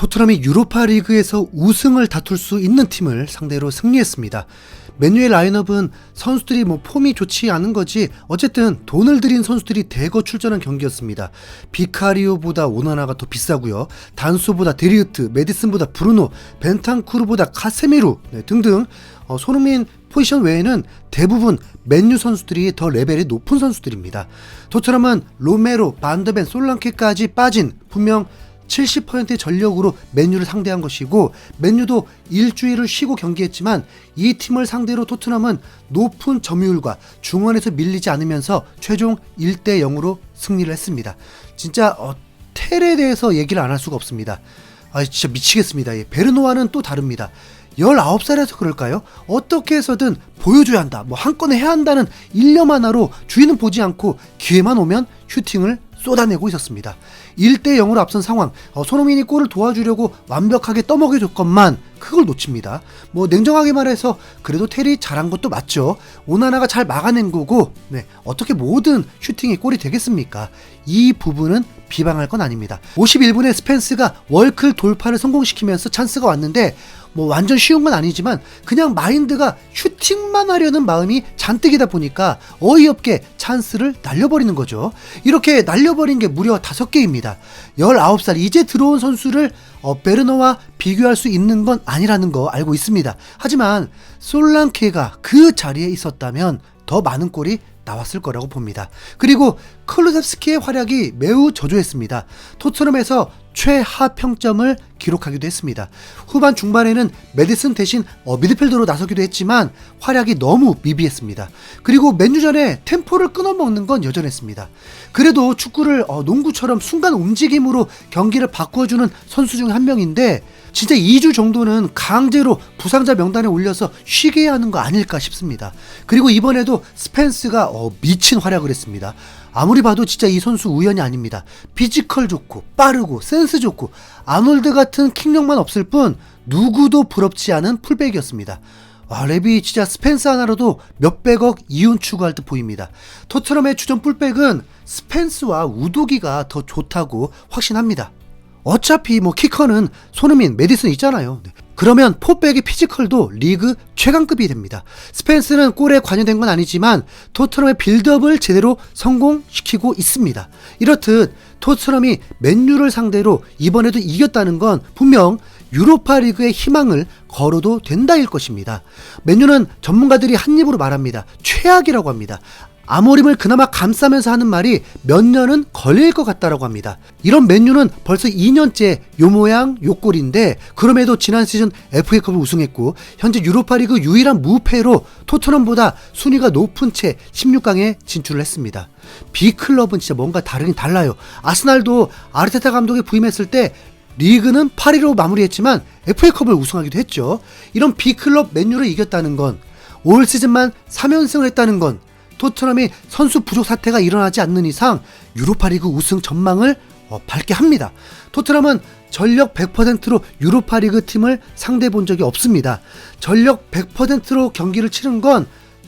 토트넘이 유로파 리그에서 우승을 다툴 수 있는 팀을 상대로 승리했습니다. 맨유의 라인업은 선수들이 폼이 좋지 않은 거지 어쨌든 돈을 들인 선수들이 대거 출전한 경기였습니다. 비카리오보다 오나나가 더 비싸고요. 단소보다 데리우트, 메디슨보다 브루노, 벤탄쿠르보다 카세미루 등등 손흥민 포지션 외에는 대부분 맨유 선수들이 더 레벨이 높은 선수들입니다. 토트넘은 로메로, 반더벤, 솔랑케까지 빠진 분명 70%의 전력으로 맨유를 상대한 것이고, 맨유도 일주일을 쉬고 경기했지만 이 팀을 상대로 토트넘은 높은 점유율과 중원에서 밀리지 않으면서 최종 1대0으로 승리를 했습니다. 진짜 텔에 대해서 얘기를 안 할 수가 없습니다. 진짜 미치겠습니다. 베르노와는 또 다릅니다. 19살에서 그럴까요? 어떻게 해서든 보여줘야 한다, 한 건에 해야 한다는 일념 하나로 주인은 보지 않고 기회만 오면 슈팅을 쏟아내고 있었습니다. 1대0으로 앞선 상황, 손흥민이 골을 도와주려고 완벽하게 떠먹여줬건만 그걸 놓칩니다. 냉정하게 말해서 그래도 텔이 잘한 것도 맞죠. 오나나가 잘 막아낸 거고, 어떻게 모든 슈팅이 골이 되겠습니까? 이 부분은 비방할 건 아닙니다. 51분에 스펜스가 월클 돌파를 성공시키면서 찬스가 왔는데 완전 쉬운 건 아니지만 그냥 마인드가 슈팅만 하려는 마음이 잔뜩이다 보니까 어이없게 찬스를 날려버리는 거죠. 이렇게 날려버린 게 무려 5개입니다. 19살 이제 들어온 선수를 베르너와 비교할 수 있는 건 아니라는 거 알고 있습니다. 하지만 솔랑케가 그 자리에 있었다면 더 많은 골이 나왔을 거라고 봅니다. 그리고 클루셉스키의 활약이 매우 저조했습니다. 토트넘에서 최하 평점을 기록하기도 했습니다. 후반 중반에는 메디슨 대신 미드필더로 나서기도 했지만 활약이 너무 미비했습니다. 그리고 맨유전에 템포를 끊어먹는 건 여전했습니다. 그래도 축구를 농구처럼 순간 움직임으로 경기를 바꿔주는 선수 중 한 명인데 진짜 2주 정도는 강제로 부상자 명단에 올려서 쉬게 해야 하는 거 아닐까 싶습니다. 그리고 이번에도 스펜스가 미친 활약을 했습니다. 아무리 봐도 진짜 이 선수 우연이 아닙니다. 피지컬 좋고 빠르고 센스 좋고 아놀드 같은 킥력만 없을 뿐 누구도 부럽지 않은 풀백이었습니다. 랩이 진짜 스펜스 하나로도 몇백억 이윤 추구할 듯 보입니다. 토트넘의 주전 풀백은 스펜스와 우두기가 더 좋다고 확신합니다. 어차피 키커는 손흥민, 메디슨 있잖아요. 그러면 포백의 피지컬도 리그 최강급이 됩니다. 스펜스는 골에 관여된 건 아니지만 토트넘의 빌드업을 제대로 성공시키고 있습니다. 이렇듯 토트넘이 맨유를 상대로 이번에도 이겼다는 건 분명 유로파 리그의 희망을 걸어도 된다일 것입니다. 맨유는 전문가들이 한 입으로 말합니다. 최악이라고 합니다. 아모림을 그나마 감싸면서 하는 말이 몇 년은 걸릴 것 같다라고 합니다. 이런 맨유는 벌써 2년째 요 모양 요 꼴인데 그럼에도 지난 시즌 FA컵을 우승했고 현재 유로파리그 유일한 무패로 토트넘보다 순위가 높은 채 16강에 진출을 했습니다. B클럽은 진짜 뭔가 다르긴 달라요. 아스날도 아르테타 감독이 부임했을 때 리그는 8위로 마무리했지만 FA컵을 우승하기도 했죠. 이런 B클럽 맨유를 이겼다는 건, 올 시즌만 3연승을 했다는 건, 토트넘이 선수 부족 사태가 일어나지 않는 이상 유로파리그 우승 전망을 밝게 합니다. 토트넘은 전력 100%로 유로파리그 팀을 상대해 본 적이 없습니다. 전력 100%로 경기를 치른 건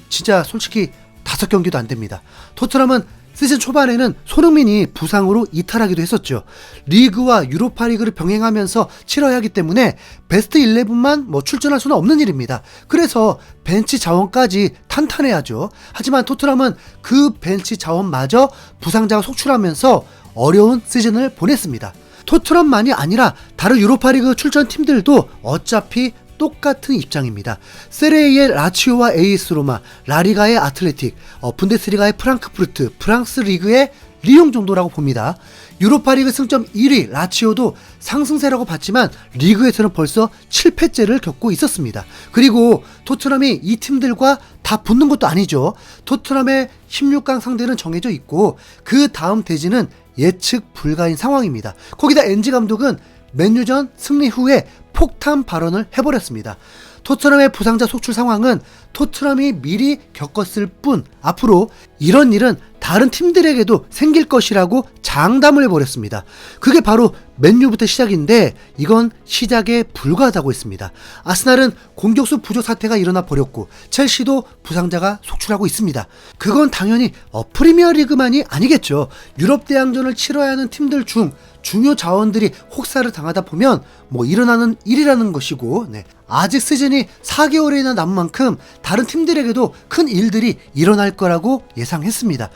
진짜 솔직히 5경기도 안 됩니다. 토트넘은 시즌 초반에는 손흥민이 부상으로 이탈하기도 했었죠. 리그와 유로파리그를 병행하면서 치러야 하기 때문에 베스트 11만 출전할 수는 없는 일입니다. 그래서 벤치 자원까지 탄탄해야죠. 하지만 토트넘은 그 벤치 자원마저 부상자가 속출하면서 어려운 시즌을 보냈습니다. 토트넘만이 아니라 다른 유로파리그 출전 팀들도 어차피 똑같은 입장입니다. 세리에의 라치오와 AS 로마, 라리가의 아틀레틱, 분데스리가의 프랑크푸르트, 프랑스 리그의 리옹 정도라고 봅니다. 유로파리그 승점 1위 라치오도 상승세라고 봤지만 리그에서는 벌써 7패째를 겪고 있었습니다. 그리고 토트넘이 이 팀들과 다 붙는 것도 아니죠. 토트넘의 16강 상대는 정해져 있고 그 다음 대진은 예측 불가인 상황입니다. 거기다 엔지 감독은 맨유전 승리 후에 폭탄 발언을 해버렸습니다. 토트넘의 부상자 속출 상황은 토트넘이 미리 겪었을 뿐 앞으로 이런 일은 다른 팀들에게도 생길 것이라고 장담을 해버렸습니다. 그게 바로 맨유부터 시작인데 이건 시작에 불과하다고 했습니다. 아스날은 공격수 부족 사태가 일어나 버렸고 첼시도 부상자가 속출하고 있습니다. 그건 당연히 프리미어리그만이 아니겠죠. 유럽 대항전을 치러야 하는 팀들 중 중요 자원들이 혹사를 당하다 보면 뭐 일어나는 일이라는 것이고, 아직 시즌이 4개월이나 남은 만큼 다른 팀들에게도 큰 일들이 일어날 거라고 예상했습니다.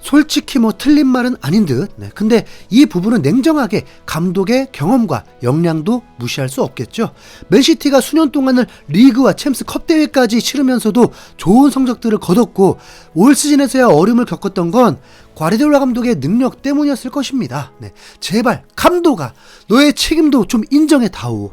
솔직히 뭐 틀린 말은 아닌 듯. 근데 이 부분은 냉정하게 감독의 경험과 역량도 무시할 수 없겠죠. 맨시티가 수년 동안을 리그와 챔스 컵 대회까지 치르면서도 좋은 성적들을 거뒀고 올 시즌에서야 어려움을 겪었던 건 과르디올라 감독의 능력 때문이었을 것입니다. 제발 감독아, 너의 책임도 좀 인정해 다오.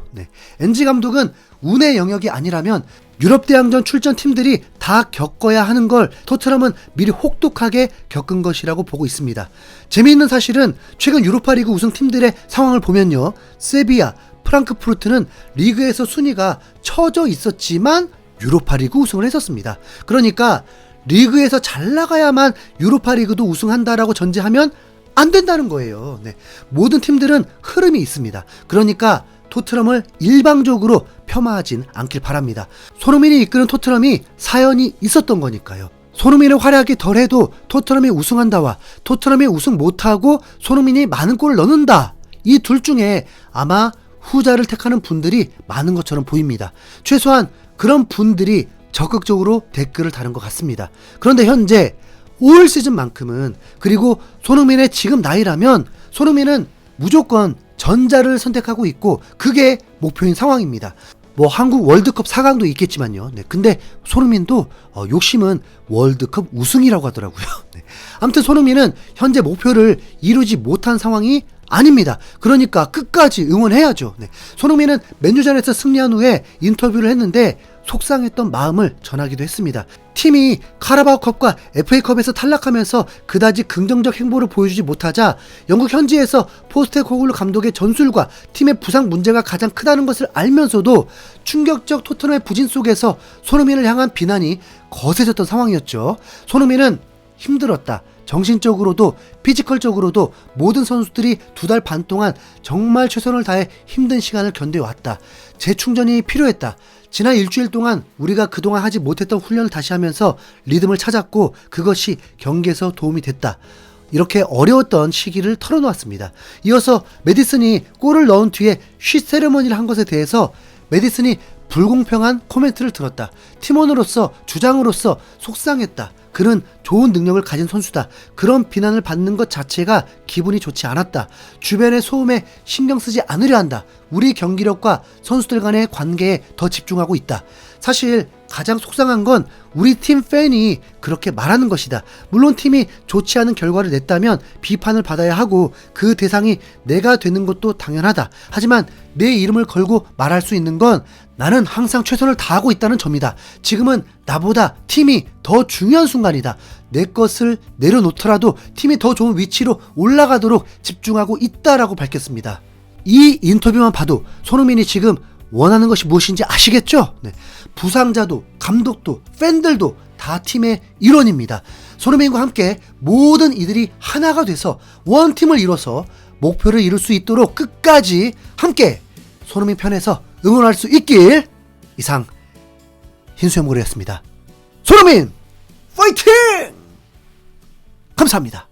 엔지 감독은 운의 영역이 아니라면 유럽 대항전 출전 팀들이 다 겪어야 하는 걸 토트넘은 미리 혹독하게 겪은 것이라고 보고 있습니다. 재미있는 사실은 최근 유로파리그 우승 팀들의 상황을 보면요, 세비야, 프랑크푸르트는 리그에서 순위가 처져 있었지만 유로파리그 우승을 했었습니다. 그러니까 리그에서 잘 나가야만 유로파리그도 우승한다라고 전제하면 안 된다는 거예요. 모든 팀들은 흐름이 있습니다. 그러니까 토트넘을 일방적으로 폄하하진 않길 바랍니다. 손흥민이 이끄는 토트넘이 사연이 있었던 거니까요. 손흥민의 활약이 덜해도 토트넘이 우승한다와 토트넘이 우승 못하고 손흥민이 많은 골을 넣는다, 이 둘 중에 아마 후자를 택하는 분들이 많은 것처럼 보입니다. 최소한 그런 분들이 적극적으로 댓글을 다는 것 같습니다. 그런데 현재 올 시즌만큼은, 그리고 손흥민의 지금 나이라면 손흥민은 무조건 전자를 선택하고 있고 그게 목표인 상황입니다. 뭐 한국 월드컵 4강도 있겠지만요. 근데 손흥민도 욕심은 월드컵 우승이라고 하더라고요. 아무튼 손흥민은 현재 목표를 이루지 못한 상황이 아닙니다. 그러니까 끝까지 응원해야죠. 손흥민은 맨유전에서 승리한 후에 인터뷰를 했는데 속상했던 마음을 전하기도 했습니다. 팀이 카라바오컵과 FA컵에서 탈락하면서 그다지 긍정적 행보를 보여주지 못하자 영국 현지에서 포스테코글루 감독의 전술과 팀의 부상 문제가 가장 크다는 것을 알면서도 충격적 토트넘의 부진 속에서 손흥민을 향한 비난이 거세졌던 상황이었죠. 손흥민은 힘들었다, 정신적으로도 피지컬적으로도 모든 선수들이 2달 반 동안 정말 최선을 다해 힘든 시간을 견뎌왔다, 재충전이 필요했다, 지난 일주일 동안 우리가 그동안 하지 못했던 훈련을 다시 하면서 리듬을 찾았고 그것이 경기에서 도움이 됐다, 이렇게 어려웠던 시기를 털어놓았습니다. 이어서 메디슨이 골을 넣은 뒤에 쉿 세레머니를 한 것에 대해서 메디슨이 불공평한 코멘트를 들었다, 팀원으로서 주장으로서 속상했다, 그는 좋은 능력을 가진 선수다, 그런 비난을 받는 것 자체가 기분이 좋지 않았다, 주변의 소음에 신경 쓰지 않으려 한다, 우리 경기력과 선수들 간의 관계에 더 집중하고 있다. 사실 가장 속상한 건 우리 팀 팬이 그렇게 말하는 것이다. 물론 팀이 좋지 않은 결과를 냈다면 비판을 받아야 하고 그 대상이 내가 되는 것도 당연하다. 하지만 내 이름을 걸고 말할 수 있는 건 나는 항상 최선을 다하고 있다는 점이다. 지금은 나보다 팀이 더 중요한 순간이다. 내 것을 내려놓더라도 팀이 더 좋은 위치로 올라가도록 집중하고 있다라고 밝혔습니다. 이 인터뷰만 봐도 손흥민이 지금 원하는 것이 무엇인지 아시겠죠? 부상자도 감독도 팬들도 다 팀의 일원입니다. 손흥민과 함께 모든 이들이 하나가 돼서 원팀을 이뤄서 목표를 이룰 수 있도록 끝까지 함께 손흥민 편에서 응원할 수 있길. 이상 흰수염고래였습니다. 손흥민 파이팅! 감사합니다.